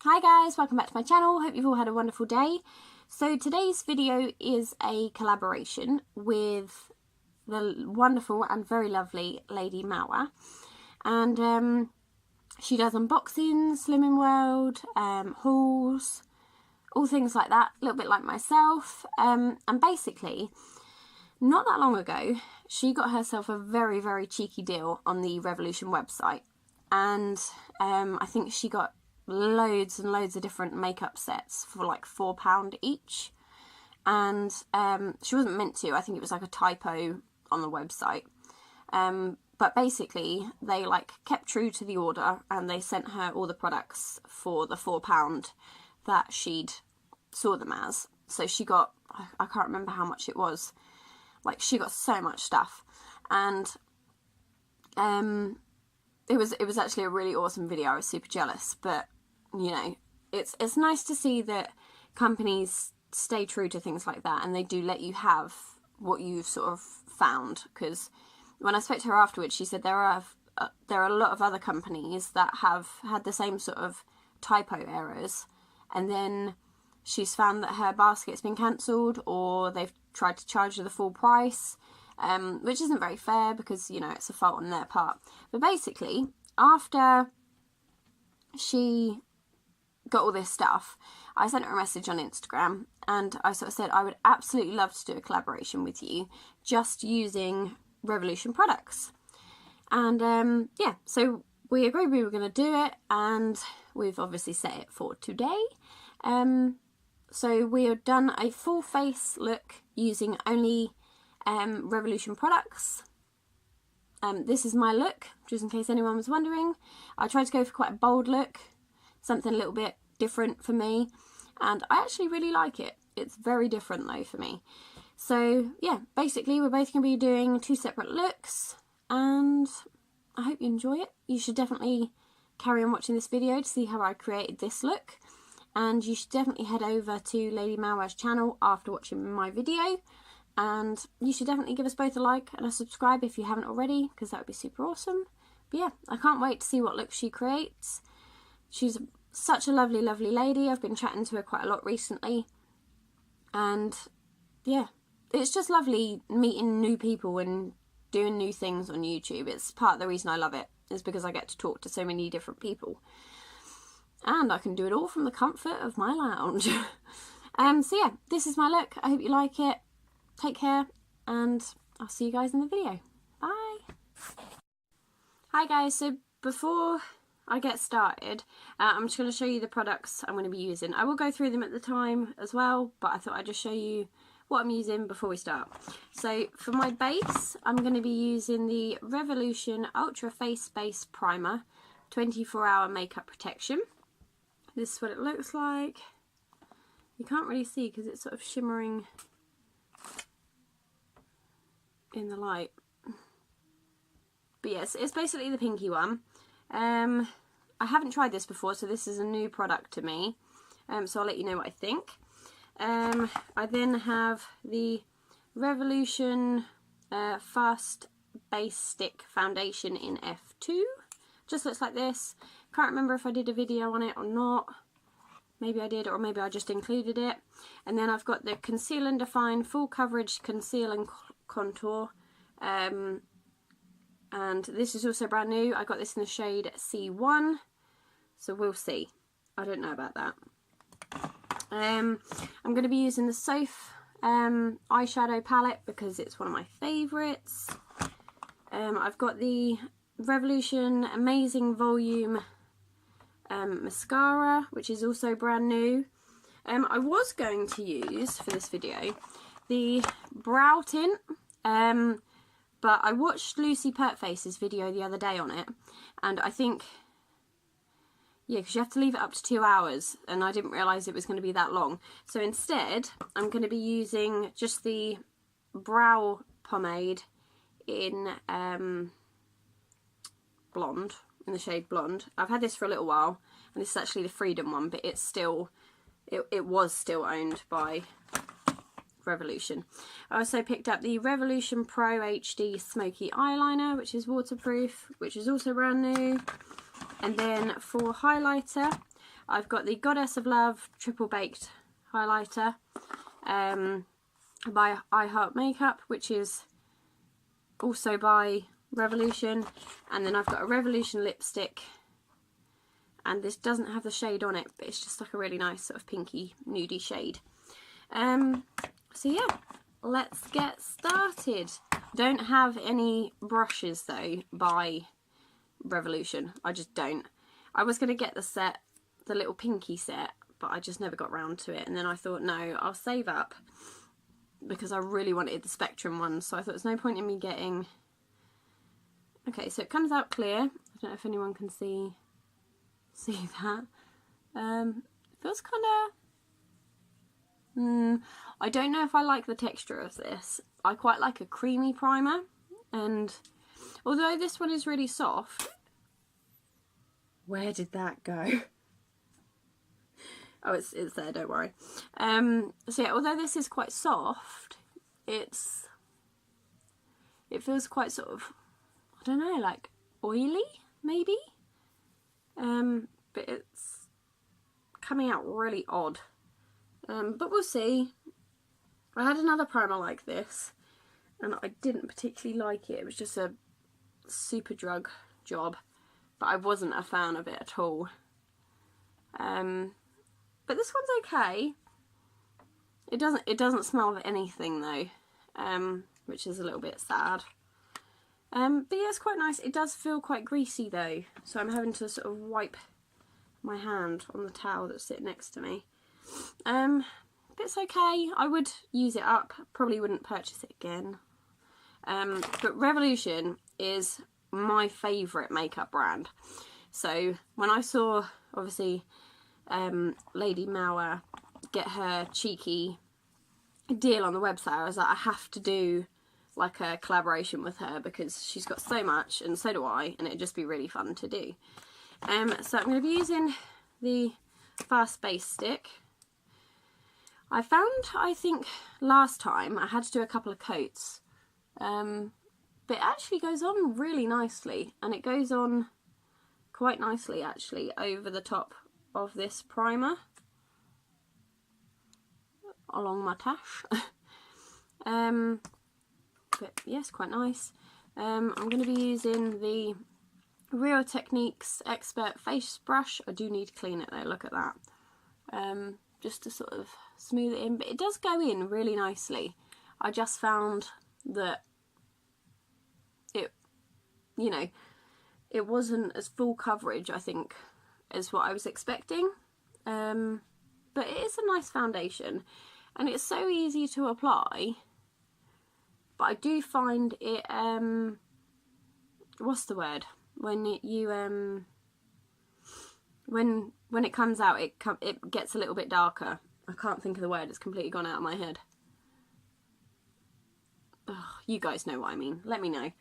Hi guys, welcome back to my channel. Hope you've all had a wonderful day. So today's video is a collaboration with the wonderful and very lovely Lady MaWa, and she does unboxings, Slimming World, hauls, all things like that, a little bit like myself, and basically not that long ago she got herself a very cheeky deal on the Revolution website, and I think she got loads and loads of different makeup sets for like £4 each, and she wasn't meant to. I think it was like a typo on the website, but basically they like kept true to the order and they sent her all the products for the £4 that she'd saw them as. So she got, I can't remember how much it was, like she got so much stuff, and it was actually a really awesome video. I was super jealous, but you know, it's nice to see that companies stay true to things like that and they do let you have what you've sort of found. Because when I spoke to her afterwards, she said there are a lot of other companies that have had the same sort of typo errors, and then she's found that her basket's been cancelled or they've tried to charge her the full price, which isn't very fair because, you know, it's a fault on their part. But basically, after she got all this stuff, I sent her a message on Instagram and I sort of said I would absolutely love to do a collaboration with you just using Revolution products. And yeah, so we agreed we were going to do it, and we've obviously set it for today. So we have done a full face look using only Revolution products. This is my look, just in case anyone was wondering. I tried to go for quite a bold look, something a little bit different for me, and I actually really like it. It's very different though for me. So yeah, basically we're both going to be doing two separate looks, and I hope you enjoy it. You should definitely carry on watching this video to see how I created this look, and you should definitely head over to Lady MaWa's channel after watching my video, and you should definitely give us both a like and a subscribe if you haven't already, because that would be super awesome. But yeah, I can't wait to see what look she creates. She's such a lovely lady. I've been chatting to her quite a lot recently, and yeah, it's just lovely meeting new people and doing new things on YouTube. It's part of the reason I love it, is because I get to talk to so many different people, and I can do it all from the comfort of my lounge. So yeah, this is my look. I hope you like it. Take care, and I'll see you guys in the video. Bye. Hi guys, so before I get started, I'm just going to show you the products I'm going to be using. I will go through them at the time as well, but I thought I'd just show you what I'm using before we start. So for my base, I'm going to be using the Revolution Ultra Face Base Primer 24-hour makeup protection. This is what it looks like. You can't really see because it's sort of shimmering in the light, but yes, it's basically the pinky one. I haven't tried this before, so this is a new product to me, so I'll let you know what I think. I then have the Revolution Fast Base Stick Foundation in F2. Just looks like this. Can't remember if I did a video on it or not. Maybe I did, or maybe I just included it. And then I've got the Conceal and Define Full Coverage Conceal and Contour. And this is also brand new. I got this in the shade C1, so we'll see. I don't know about that. I'm going to be using the Soph eyeshadow palette because it's one of my favourites. I've got the Revolution Amazing Volume mascara, which is also brand new. I was going to use for this video the brow tint, but I watched Lucy Pertface's video the other day on it, and I think, yeah, because you have to leave it up to 2 hours, and I didn't realise it was going to be that long. So instead, I'm going to be using just the brow pomade in blonde, in the shade blonde. I've had this for a little while, and this is actually the Freedom one, but it's still, it was still owned by Revolution. I also picked up the Revolution Pro HD Smoky Eyeliner, which is waterproof, which is also brand new. And then for highlighter, I've got the Goddess of Love Triple Baked Highlighter by I Heart Makeup, which is also by Revolution. And then I've got a Revolution lipstick, and this doesn't have the shade on it, but it's just like a really nice sort of pinky nudie shade. So yeah, let's get started. Don't have any brushes though by Revolution. I just don't. I was going to get the set, the little pinky set, but I just never got round to it. And then I thought, no, I'll save up, because I really wanted the Spectrum one. So I thought there's no point in me getting... Okay, so it comes out clear. I don't know if anyone can see that. It feels kind of... I don't know if I like the texture of this. I quite like a creamy primer, and although this one is really soft... Where did that go? Oh, it's there, don't worry. So yeah, although this is quite soft, it feels quite sort of, I don't know, like oily, maybe? But it's coming out really odd. But we'll see. I had another primer like this, and I didn't particularly like it. It was just a super drug job, but I wasn't a fan of it at all. But this one's okay. It doesn't smell of anything though, which is a little bit sad. But yeah, it's quite nice. It does feel quite greasy though, so I'm having to sort of wipe my hand on the towel that's sitting next to me. But it's okay. I would use it up. Probably wouldn't purchase it again. But Revolution is my favourite makeup brand. So when I saw, obviously, Lady MaWa get her cheeky deal on the website, I was like, I have to do like a collaboration with her, because she's got so much and so do I, and it'd just be really fun to do. So I'm going to be using the Fast Base Stick. I found, I think last time I had to do a couple of coats, but it actually goes on really nicely, and it goes on quite nicely actually over the top of this primer along my tash. But yes, quite nice. I'm going to be using the Real Techniques Expert Face Brush. I do need to clean it though, look at that. Just to sort of smooth it in, but it does go in really nicely. I just found that it, you know, it wasn't as full coverage, I think, as what I was expecting. But it is a nice foundation, and it's so easy to apply. But I do find it, what's the word? When when it comes out, it gets a little bit darker. I can't think of the word, it's completely gone out of my head. Ugh, you guys know what I mean, let me know.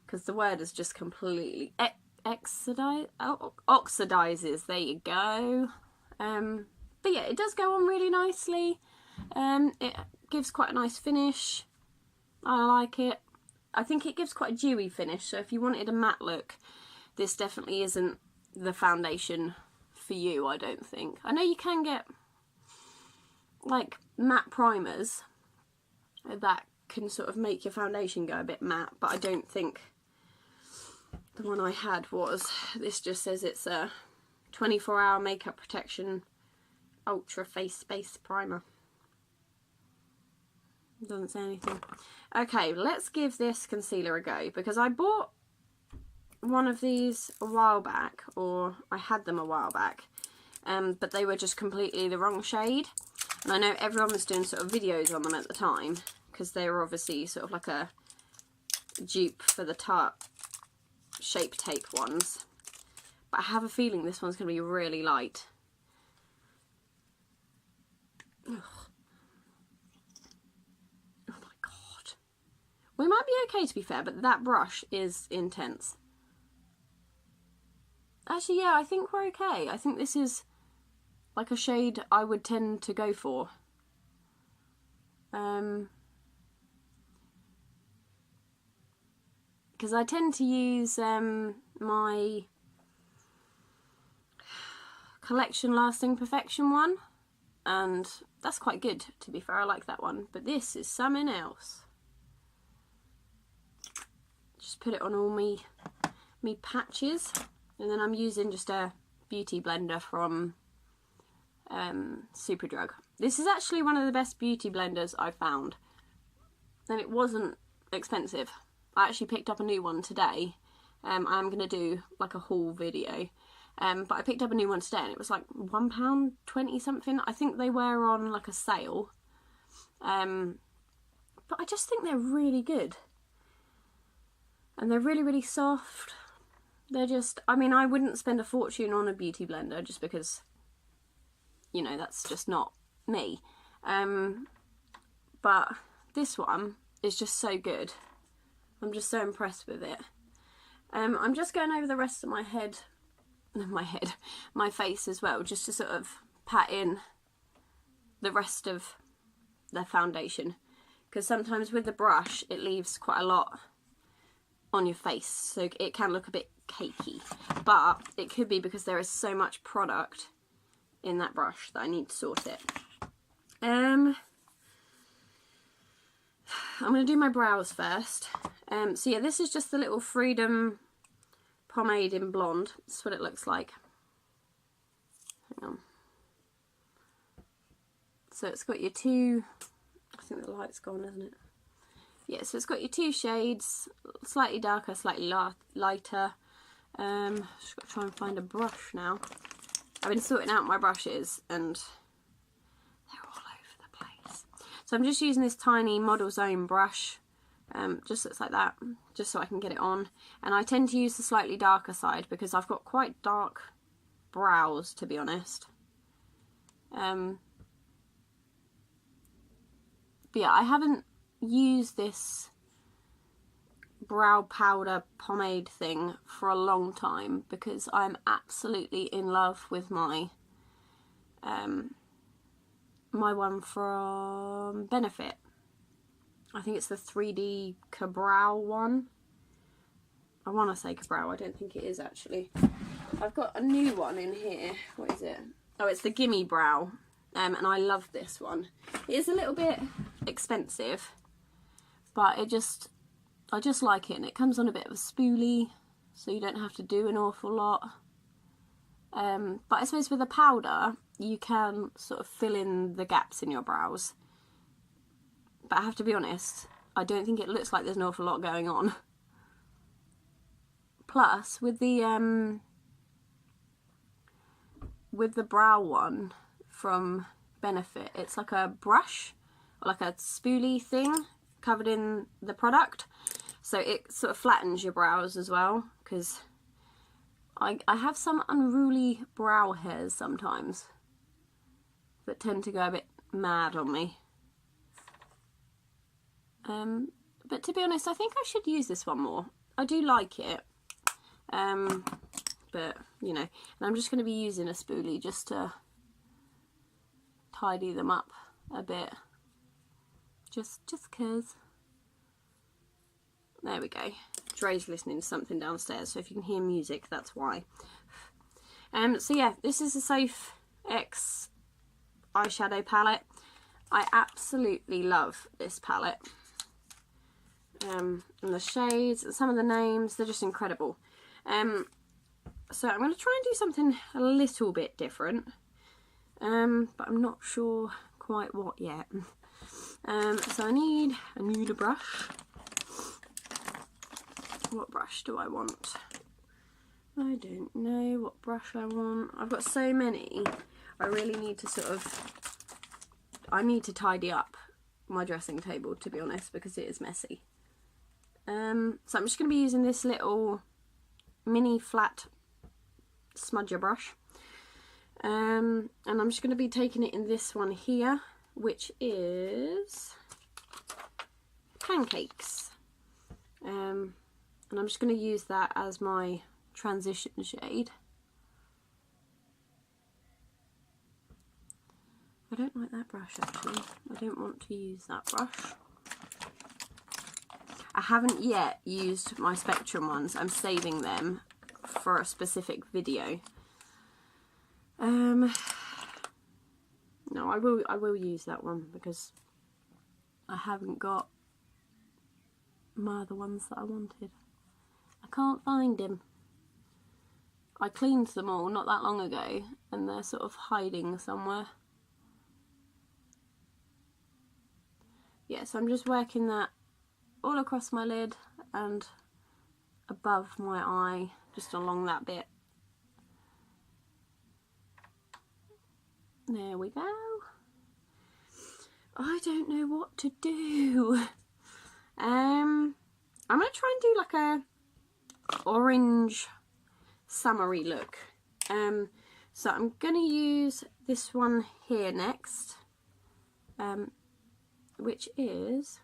Because the word is just completely oxidizes, there you go. But yeah, it does go on really nicely. It gives quite a nice finish. I like it. I think it gives quite a dewy finish, so if you wanted a matte look, this definitely isn't the foundation for you, I don't think. I know you can get like matte primers that can sort of make your foundation go a bit matte, but I don't think the one I had was. This just says it's a 24-hour makeup protection ultra face base primer. Doesn't say anything. Okay, let's give this concealer a go, because I bought one of these a while back, or I had them a while back, but they were just completely the wrong shade. And I know everyone was doing sort of videos on them at the time, because they were obviously sort of like a dupe for the Tarte Shape Tape ones. But I have a feeling this one's going to be really light. Ugh. Oh my god. We might be okay, to be fair, but that brush is intense. Actually, yeah, I think we're okay. I think this is like a shade I would tend to go for. Because I tend to use my Collection Lasting Perfection one, and that's quite good, to be fair. I like that one, but this is something else. Just put it on all me patches, and then I'm using just a beauty blender from Superdrug. This is actually one of the best beauty blenders I've found, and it wasn't expensive. I actually picked up a new one today. I'm going to do like a haul video, but I picked up a new one today and it was like £1.20 something. I think they were on like a sale, but I just think they're really good, and they're really, really soft. They're just, I mean, I wouldn't spend a fortune on a beauty blender just because, you know, that's just not me. But this one is just so good. I'm just so impressed with it. I'm just going over the rest of my face as well, just to sort of pat in the rest of the foundation, because sometimes with the brush it leaves quite a lot on your face, so it can look a bit cakey, but it could be because there is so much product in that brush that I need to sort it. I'm going to do my brows first. So yeah, this is just the little Freedom pomade in blonde. That's what it looks like. Hang on. So it's got your two, I think the light's gone, isn't it? Yeah, so it's got your two shades, slightly darker, slightly lighter. Just got to try and find a brush now. I've been sorting out my brushes and they're all over the place. So I'm just using this tiny Model's Own brush. Just looks like that, just so I can get it on. And I tend to use the slightly darker side because I've got quite dark brows, to be honest. But yeah, I haven't used this brow powder pomade thing for a long time because I'm absolutely in love with my my one from Benefit. I think it's the 3D Cabral one. I want to say Cabral, I don't think it is actually. I've got a new one in here. What is it? Oh, it's the Gimme Brow. And I love this one. It is a little bit expensive, but I just like it, and it comes on a bit of a spoolie, so you don't have to do an awful lot. But I suppose with a powder, you can sort of fill in the gaps in your brows. But I have to be honest, I don't think it looks like there's an awful lot going on. Plus, with the brow one from Benefit, it's like a brush, or like a spoolie thing covered in the product. So it sort of flattens your brows as well, because I have some unruly brow hairs sometimes that tend to go a bit mad on me. But to be honest, I think I should use this one more. I do like it, but you know, and I'm just going to be using a spoolie just to tidy them up a bit, just cause. There we go. Dre's listening to something downstairs, so if you can hear music, that's why. So yeah, this is a Safe X eyeshadow palette. I absolutely love this palette. And the shades and some of the names, they're just incredible. So I'm going to try and do something a little bit different, but I'm not sure quite what yet. So I need a brush. What brush do I want? I don't know what brush I want. I've got so many. I really need to I need to tidy up my dressing table, to be honest, because it is messy. So I'm just going to be using this little mini flat smudger brush. And I'm just going to be taking it in this one here, which is Pancakes. And I'm just going to use that as my transition shade. I don't like that brush actually. I don't want to use that brush. I haven't yet used my Spectrum ones. I'm saving them for a specific video. No, I will use that one because I haven't got my other ones that I wanted. I can't find them. I cleaned them all not that long ago and they're sort of hiding somewhere. Yeah, so I'm just working that all across my lid and above my eye, just along that bit. There we go. I don't know what to do. I'm gonna try and do like a orange summery look. So I'm gonna use this one here next, which is,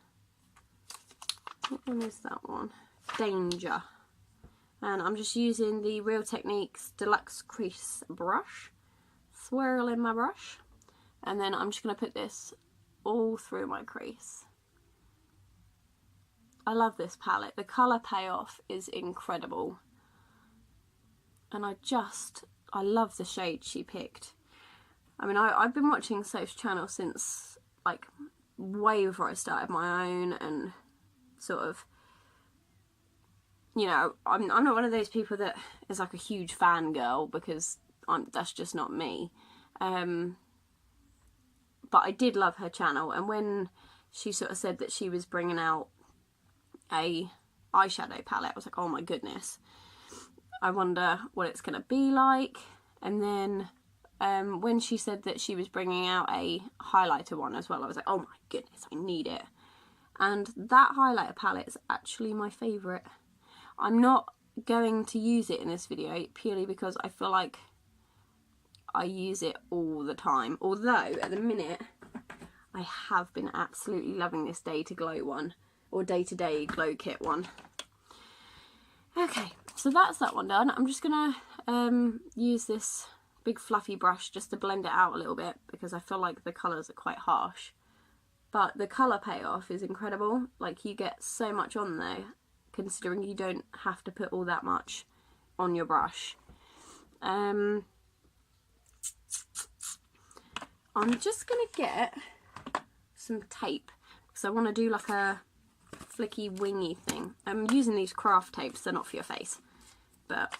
what one is that one? Danger. And I'm just using the Real Techniques Deluxe Crease brush, swirling my brush, and then I'm just gonna put this all through my crease. I love this palette. The colour payoff is incredible. And I love the shade she picked. I mean, I've been watching Soph's channel since, like, way before I started my own, and sort of, you know, I'm not one of those people that is like a huge fangirl, because that's just not me. But I did love her channel, and when she sort of said that she was bringing out a eyeshadow palette, I was like, oh my goodness, I wonder what it's going to be like. And then when she said that she was bringing out a highlighter one as well, I was like, oh my goodness, I need it. And that highlighter palette is actually my favourite. I'm not going to use it in this video purely because I feel like I use it all the time. Although at the minute I have been absolutely loving this Day to Glow one, or Day to Day Glow Kit one. Okay, so that's that one done. I'm just gonna use this big fluffy brush just to blend it out a little bit, because I feel like the colours are quite harsh. But the colour payoff is incredible. Like, you get so much on there, considering you don't have to put all that much on your brush. I'm just gonna get some tape, because I want to do like a flicky wingy thing. I'm using these craft tapes, they're not for your face, but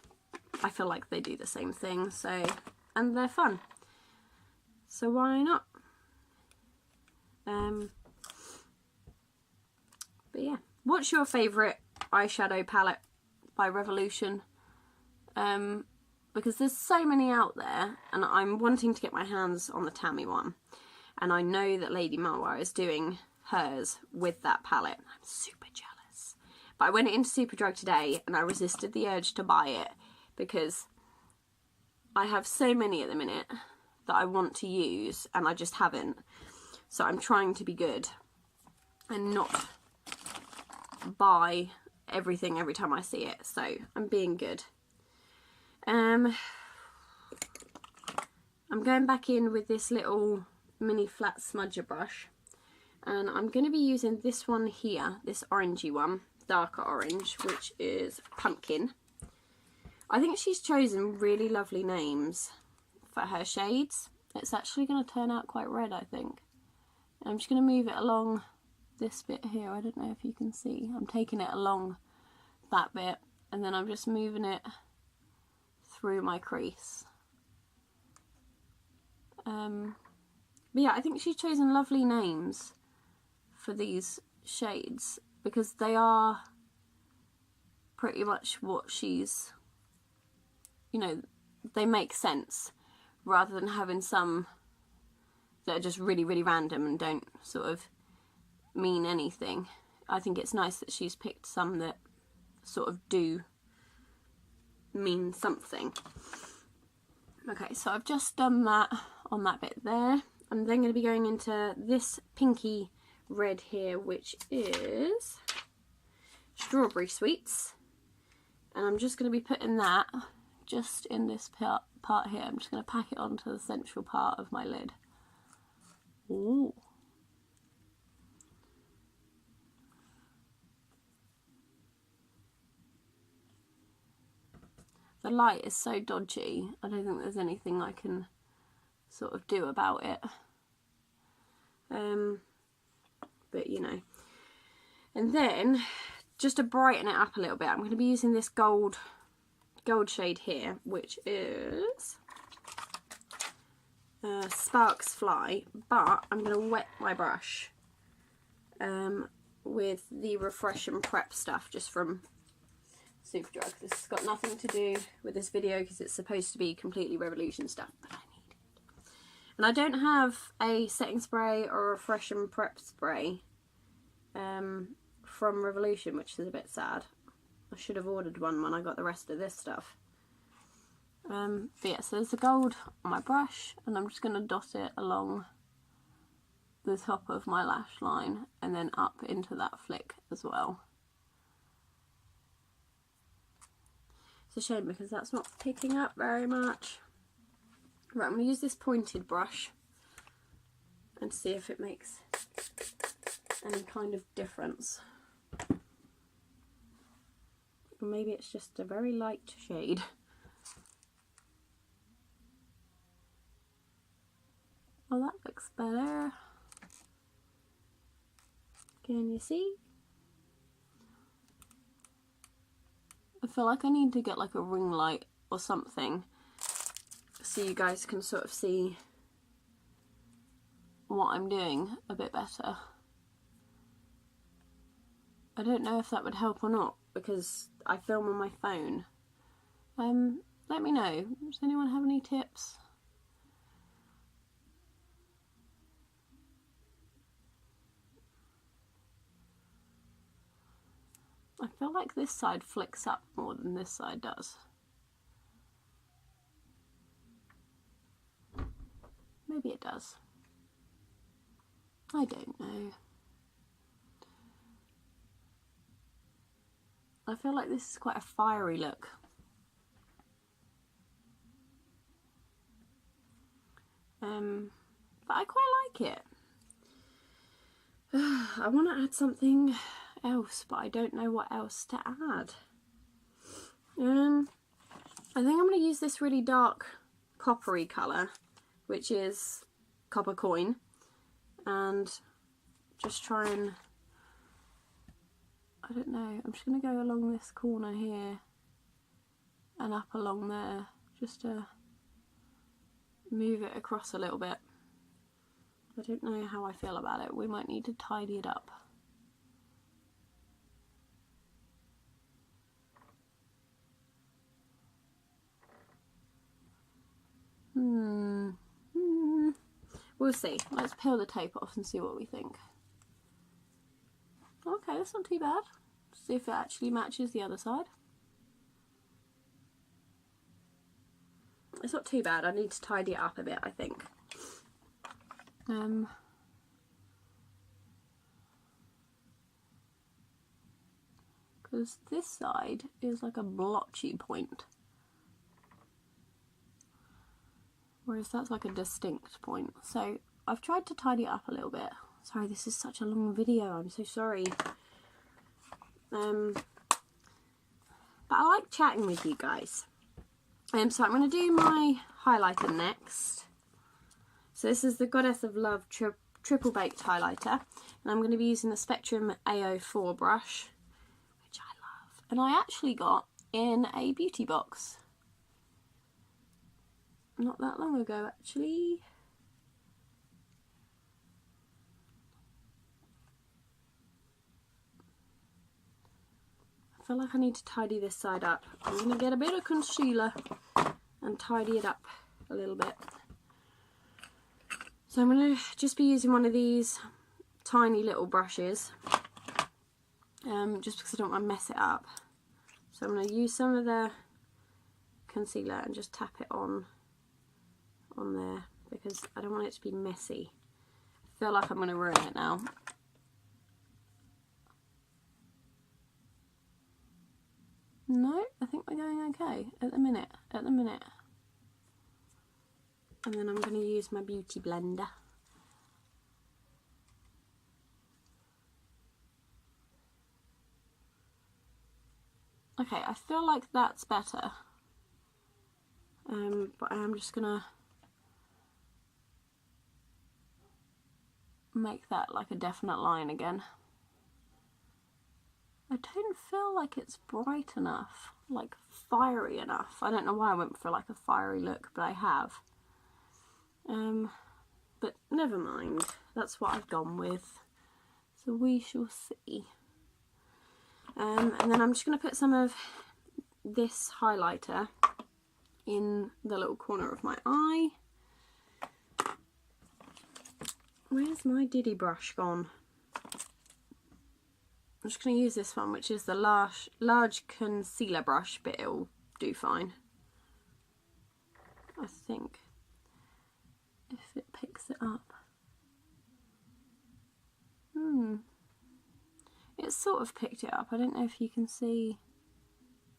I feel like they do the same thing, so, and they're fun, so why not? But yeah, what's your favourite eyeshadow palette by Revolution? Because there's so many out there, and I'm wanting to get my hands on the Tammy one, and I know that Lady MaWa is doing hers with that palette. I'm super jealous. But I went into Superdrug today and I resisted the urge to buy it, because I have so many at the minute that I want to use and I just haven't. So I'm trying to be good and not buy everything every time I see it. So I'm being good. I'm going back in with this little mini flat smudger brush, and I'm going to be using this one here, this orangey one, darker orange, which is Pumpkin. I think she's chosen really lovely names for her shades. It's actually going to turn out quite red, I think. And I'm just going to move it along this bit here. I don't know if you can see. I'm taking it along that bit, and then I'm just moving it through my crease. But yeah, I think she's chosen lovely names for these shades, because they are pretty much what she's, you know, they make sense, rather than having some that are just really, really random and don't sort of mean anything. I think it's nice that she's picked some that sort of do mean something. Okay, so I've just done that on that bit there. I'm then going to be going into this pinky red here, which is Strawberry Sweets, and I'm just going to be putting that just in this part here. I'm just going to pack it onto the central part of my lid. Ooh. The light is so dodgy, I don't think there's anything I can sort of do about it. But you know. And then, just to brighten it up a little bit, I'm going to be using this gold shade here, which is Sparks Fly, but I'm going to wet my brush with the Refresh and Prep stuff just from Superdrug. This has got nothing to do with this video because it's supposed to be completely Revolution stuff, but I need it. And I don't have a setting spray or a Refresh and Prep spray from Revolution, which is a bit sad. I should have ordered one when I got the rest of this stuff. But yeah, so there's the gold on my brush, and I'm just going to dot it along the top of my lash line and then up into that flick as well. It's a shame because that's not picking up very much. Right, I'm going to use this pointed brush and see if it makes any kind of difference. Or maybe it's just a very light shade. Oh, that looks better. Can you see? I feel like I need to get like a ring light or something so you guys can sort of see what I'm doing a bit better. I don't know if that would help or not because I film on my phone. Let me know. Does anyone have any tips? I feel like this side flicks up more than this side does. Maybe it does. I don't know. I feel like this is quite a fiery look. But I quite like it. I want to add something else, but I don't know what else to add. I think I'm going to use this really dark coppery colour, which is Copper Coin, and just try and, I don't know, I'm just going to go along this corner here and up along there just to move it across a little bit. I don't know how I feel about it. We might need to tidy it up. We'll see. Let's peel the tape off and see what we think. Okay, that's not too bad. See if it actually matches the other side. It's not too bad. I need to tidy it up a bit, I think. Because this side is like a blotchy point, whereas that's like a distinct point. So I've tried to tidy it up a little bit. Sorry, this is such a long video, I'm so sorry. But I like chatting with you guys. So I'm going to do my highlighter next. So this is the Goddess of Love Triple Baked Highlighter, and I'm going to be using the Spectrum AO4 brush, which I love. And I actually got in a beauty box not that long ago, actually. I feel like I need to tidy this side up. I'm going to get a bit of concealer and tidy it up a little bit. So I'm going to just be using one of these tiny little brushes, just because I don't want to mess it up. So I'm going to use some of the concealer and just tap it on there, because I don't want it to be messy. I feel like I'm going to ruin it now. No, I think we're going okay at the minute. And then I'm going to use my beauty blender. Okay, I feel like that's better. but I am just gonna make that like a definite line again. I don't feel like it's bright enough, like fiery enough. I don't know why I went for like a fiery look, but I have. But never mind, that's what I've gone with. So we shall see. And then I'm just going to put some of this highlighter in the little corner of my eye. Where's my diddy brush gone? I'm just going to use this one, which is the large concealer brush, but it'll do fine, I think, if it picks it up. It sort of picked it up. I don't know if you can see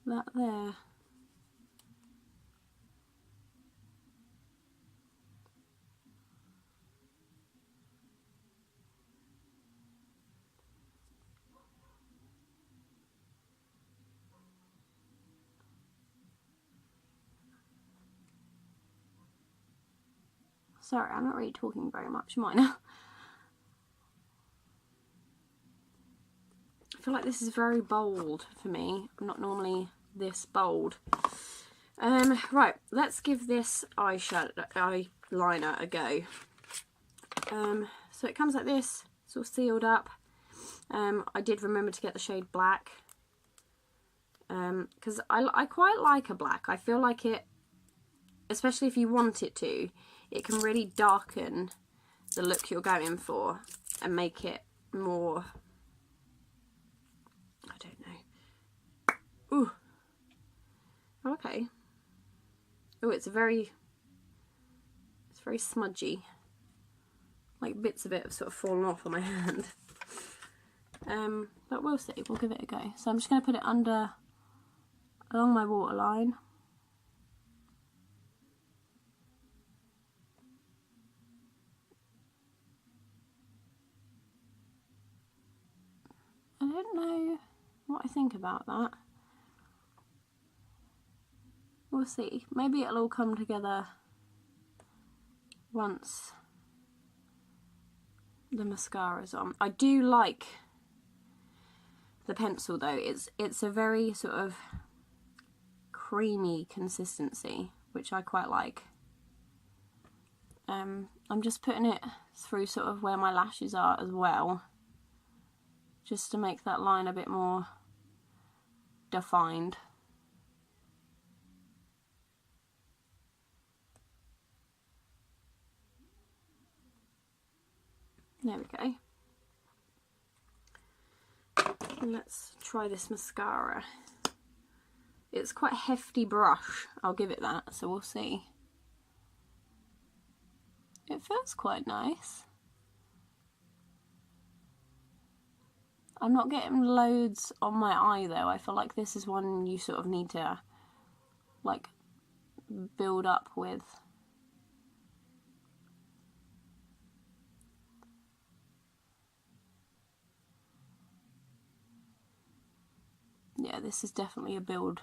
that there. Sorry, I'm not really talking very much, am I now? I feel like this is very bold for me. I'm not normally this bold. Right, let's give this eyeliner a go. So it comes like this, sort of sealed up. I did remember to get the shade black, because I quite like a black. I feel like it, especially if you want it to, it can really darken the look you're going for and make it more, I don't know. Ooh. Okay. Oh, it's very smudgy. Like bits of it have sort of fallen off on my hand. But we'll see, we'll give it a go. So I'm just going to put it along my waterline. I don't know what I think about that. We'll see. Maybe it'll all come together once the mascara's on. I do like the pencil though. It's a very sort of creamy consistency, which I quite like. I'm just putting it through sort of where my lashes are as well, just to make that line a bit more defined. There we go. And let's try this mascara. It's quite a hefty brush, I'll give it that, so we'll see. It feels quite nice. I'm not getting loads on my eye though. I feel like this is one you sort of need to like build up with. Yeah, this is definitely a builder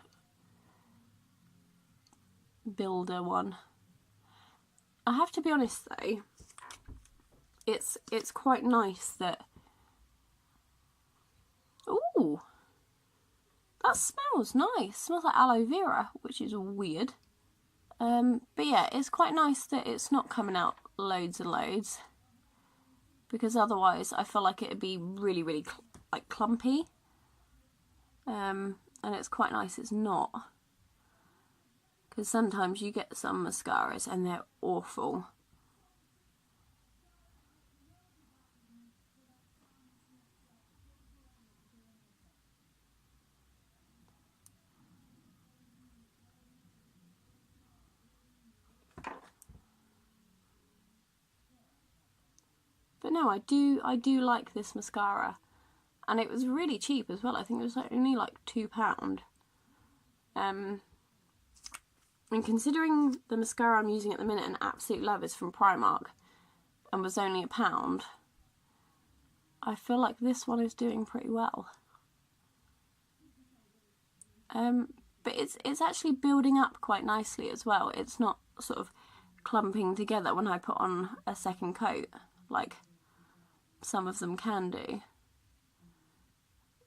one. I have to be honest though, it's quite nice that, ooh, that smells nice. It smells like aloe vera, which is weird. But yeah, it's quite nice that it's not coming out loads and loads, because otherwise I feel like it'd be really like clumpy. And it's quite nice it's not, because sometimes you get some mascaras and they're awful. But no, I do like this mascara. And it was really cheap as well. I think it was like only like £2. And considering the mascara I'm using at the minute, an absolute love, is from Primark and was only £1, I feel like this one is doing pretty well. but it's actually building up quite nicely as well. It's not sort of clumping together when I put on a second coat like some of them can do,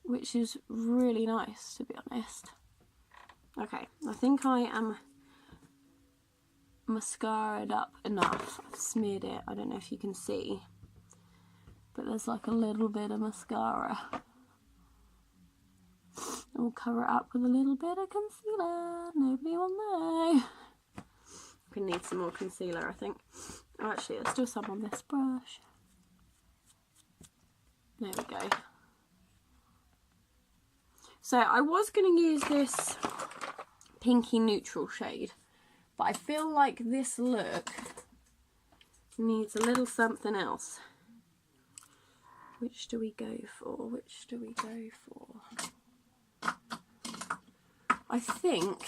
which is really nice, to be honest. Okay, I think I am mascaraed up enough. I've smeared it, I don't know if you can see, but there's like a little bit of mascara. We'll cover it up with a little bit of concealer, nobody will know. We need some more concealer, I think. Oh, actually, there's still some on this brush. There we go. So I was going to use this pinky neutral shade, but I feel like this look needs a little something else. Which do we go for? Which do we go for? I think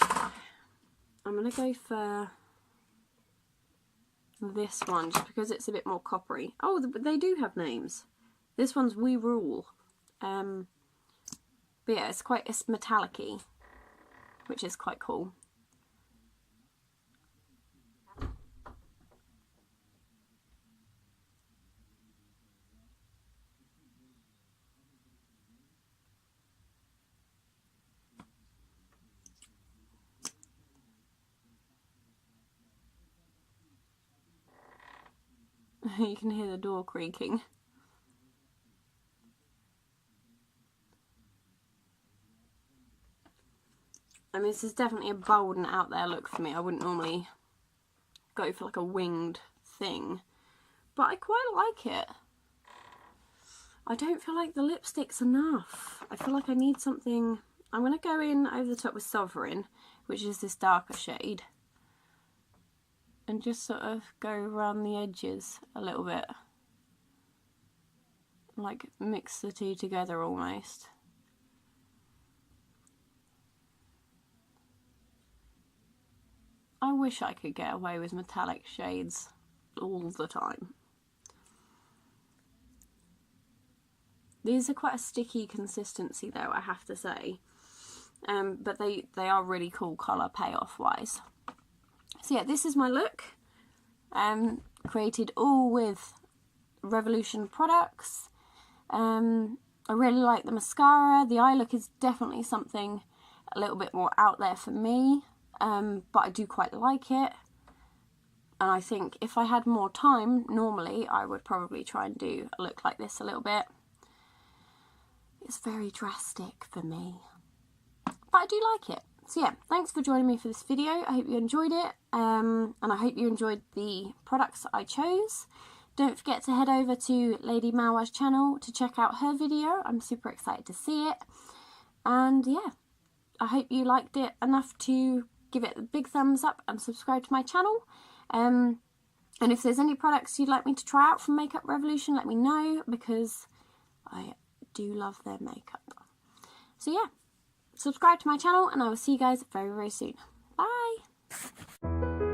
I'm going to go for this one, just because it's a bit more coppery. Oh, they do have names. This one's We Rule. But yeah, it's metallic-y, which is quite cool. You can hear the door creaking. I mean, this is definitely a bold and out there look for me. I wouldn't normally go for like a winged thing, but I quite like it. I don't feel like the lipstick's enough. I feel like I need something. I'm going to go in over the top with Sovereign, which is this darker shade, and just sort of go around the edges a little bit. Like mix the two together almost. I wish I could get away with metallic shades all the time. These are quite a sticky consistency though, I have to say. But they are really cool colour payoff wise. So yeah, this is my look. Created all with Revolution products. I really like the mascara. The eye look is definitely something a little bit more out there for me. But I do quite like it, and I think if I had more time, normally I would probably try and do a look like this a little bit. It's very drastic for me, but I do like it. So yeah, thanks for joining me for this video. I hope you enjoyed it, and I hope you enjoyed the products that I chose. Don't forget to head over to Lady MaWa's channel to check out her video. I'm super excited to see it, and yeah, I hope you liked it enough to give it a big thumbs up and subscribe to my channel. And if there's any products you'd like me to try out from Makeup Revolution, let me know, because I do love their makeup. So yeah, subscribe to my channel, and I will see you guys very, very soon. Bye!